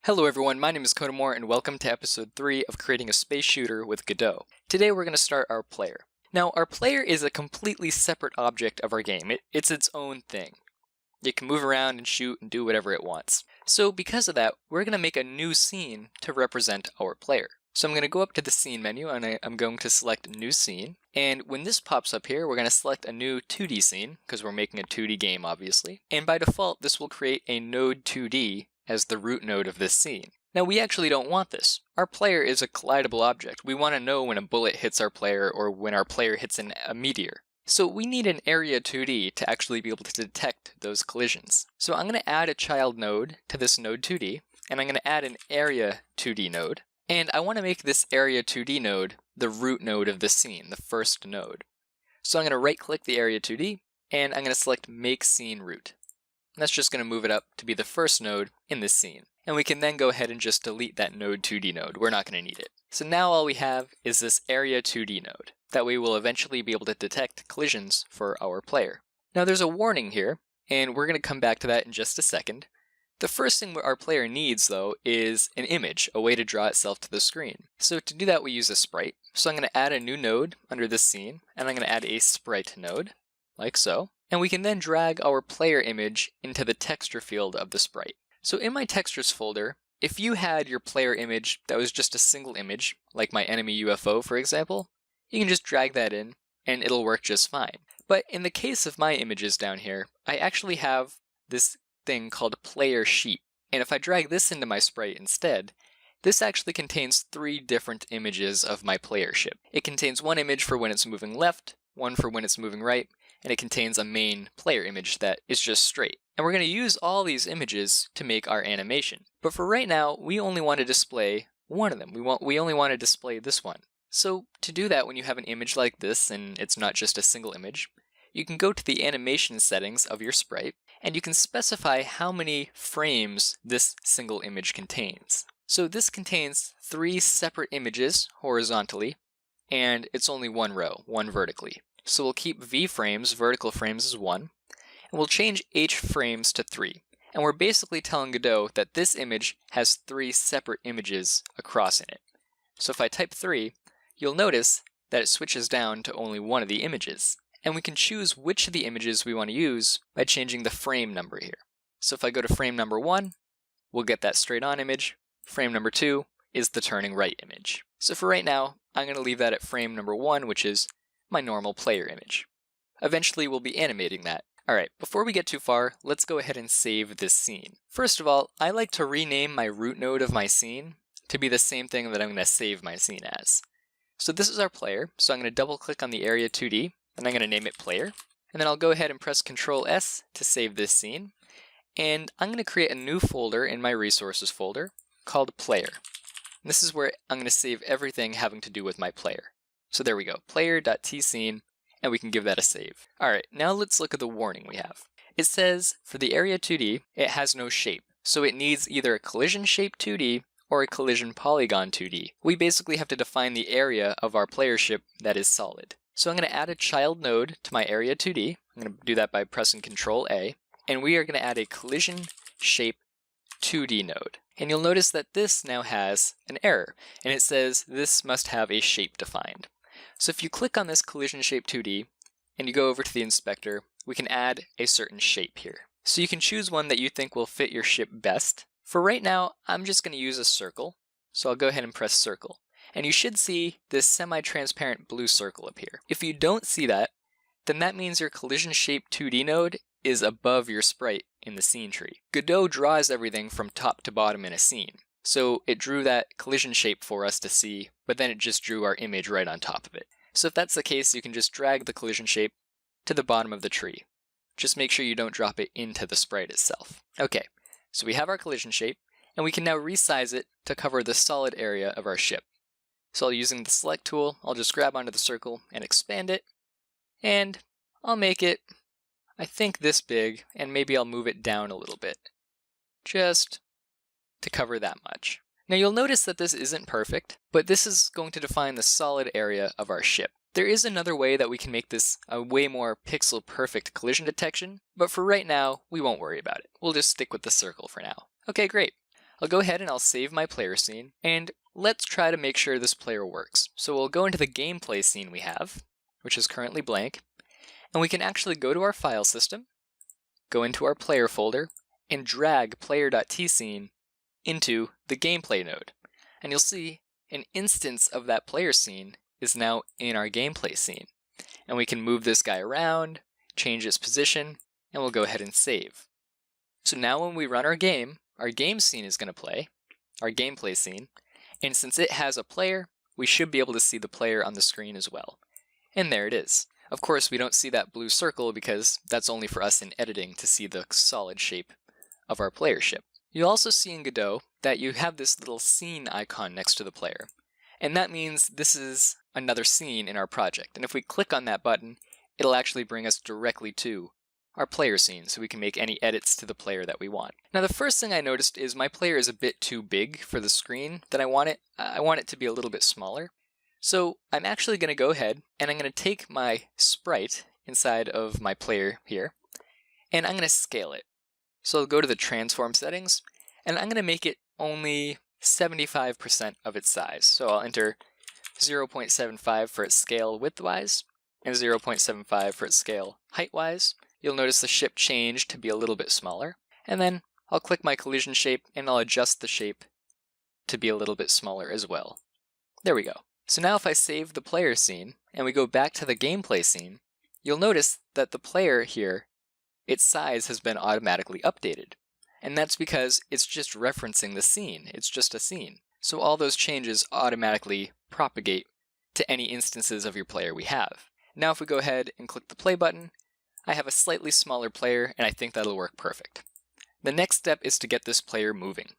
Hello everyone, my name is Kodamore and welcome to episode 3 of creating a space shooter with Godot. Today we're going to start our player. Now our player is a completely separate object of our game. It's its own thing. It can move around and shoot and do whatever it wants. So because of that, we're going to make a new scene to represent our player. So I'm going to go up to the scene menu and I'm going to select new scene. And when this pops up here, we're going to select a new 2D scene because we're making a 2D game obviously. And by default, this will create a node 2D as the root node of this scene. Now we actually don't want this. Our player is a collidable object. We want to know when a bullet hits our player or when our player hits a meteor. So we need an area 2D to actually be able to detect those collisions. So I'm going to add a child node to this node 2D, and I'm going to add an area 2D node. And I want to make this area 2D node the root node of the scene, the first node. So I'm going to right click the area 2D, and I'm going to select make scene root. That's just going to move it up to be the first node in this scene. And we can then go ahead and just delete that node 2D node. We're not going to need it. So now all we have is this area 2D node. That way we'll eventually be able to detect collisions for our player. Now there's a warning here, and we're going to come back to that in just a second. The first thing our player needs though is an image, a way to draw itself to the screen. So to do that we use a sprite. So I'm going to add a new node under this scene, and I'm going to add a sprite node, like so. And we can then drag our player image into the texture field of the sprite. So in my textures folder, if you had your player image that was just a single image, like my enemy UFO for example, you can just drag that in and it'll work just fine. But in the case of my images down here, I actually have this thing called player sheet. And if I drag this into my sprite instead, this actually contains 3 different images of my player ship. It contains one image for when it's moving left, one for when it's moving right, and it contains a main player image that is just straight. And we're going to use all these images to make our animation. But for right now, we only want to display one of them. We only want to display this one. So to do that, when you have an image like this, and it's not just a single image, you can go to the animation settings of your sprite, and you can specify how many frames this single image contains. So this contains 3 separate images horizontally, and it's only one row, one vertically. So we'll keep V frames, vertical frames as 1, and we'll change H frames to 3. And we're basically telling Godot that this image has 3 separate images across in it. So if I type 3, you'll notice that it switches down to only one of the images. And we can choose which of the images we want to use by changing the frame number here. So if I go to frame number 1, we'll get that straight on image. Frame number 2 is the turning right image. So for right now, I'm going to leave that at frame number 1, which is my normal player image. Eventually we'll be animating that. Alright, before we get too far, let's go ahead and save this scene. First of all, I like to rename my root node of my scene to be the same thing that I'm going to save my scene as. So this is our player, so I'm going to double click on the area 2D, and I'm going to name it player. And then I'll go ahead and press Ctrl S to save this scene. And I'm going to create a new folder in my resources folder called player. And this is where I'm going to save everything having to do with my player. So there we go, player.tscene, and we can give that a save. Alright, now let's look at the warning we have. It says, for the area 2D, it has no shape. So it needs either a collision shape 2D or a collision polygon 2D. We basically have to define the area of our player ship that is solid. So I'm going to add a child node to my area 2D. I'm going to do that by pressing Ctrl A. And we are going to add a collision shape 2D node. And you'll notice that this now has an error. And it says this must have a shape defined. So if you click on this collision shape 2D and you go over to the inspector, we can add a certain shape here. So you can choose one that you think will fit your ship best. For right now, I'm just going to use a circle. So I'll go ahead and press circle. And you should see this semi-transparent blue circle appear. If you don't see that, then that means your collision shape 2D node is above your sprite in the scene tree. Godot draws everything from top to bottom in a scene. So it drew that collision shape for us to see, but then it just drew our image right on top of it. So if that's the case, you can just drag the collision shape to the bottom of the tree. Just make sure you don't drop it into the sprite itself. Okay, so we have our collision shape, and we can now resize it to cover the solid area of our ship. So using the select tool, I'll just grab onto the circle and expand it, and I'll make it, I think, this big, and maybe I'll move it down a little bit. Just to cover that much. Now you'll notice that this isn't perfect, but this is going to define the solid area of our ship. There is another way that we can make this a way more pixel perfect collision detection, but for right now, we won't worry about it. We'll just stick with the circle for now. Okay, great. I'll go ahead and I'll save my player scene, and let's try to make sure this player works. So we'll go into the gameplay scene we have, which is currently blank, and we can actually go to our file system, go into our player folder, and drag player.tscene into the gameplay node. And you'll see an instance of that player scene is now in our gameplay scene. And we can move this guy around, change its position, and we'll go ahead and save. So now when we run our game scene is going to play, our gameplay scene, and since it has a player, we should be able to see the player on the screen as well. And there it is. Of course, we don't see that blue circle because that's only for us in editing to see the solid shape of our player ship. You'll also see in Godot that you have this little scene icon next to the player. And that means this is another scene in our project. And if we click on that button, it'll actually bring us directly to our player scene so we can make any edits to the player that we want. Now the first thing I noticed is my player is a bit too big for the screen that I want it. I want it to be a little bit smaller. So I'm actually going to go ahead and I'm going to take my sprite inside of my player here and I'm going to scale it. So I'll go to the transform settings and I'm going to make it only 75% of its size. So I'll enter 0.75 for its scale widthwise and 0.75 for its scale heightwise. You'll notice the ship changed to be a little bit smaller. And then I'll click my collision shape and I'll adjust the shape to be a little bit smaller as well. There we go. So now if I save the player scene and we go back to the gameplay scene, you'll notice that the player here, its size has been automatically updated. And that's because it's just referencing the scene. It's just a scene. So all those changes automatically propagate to any instances of your player we have. Now if we go ahead and click the play button, I have a slightly smaller player and I think that'll work perfect. The next step is to get this player moving.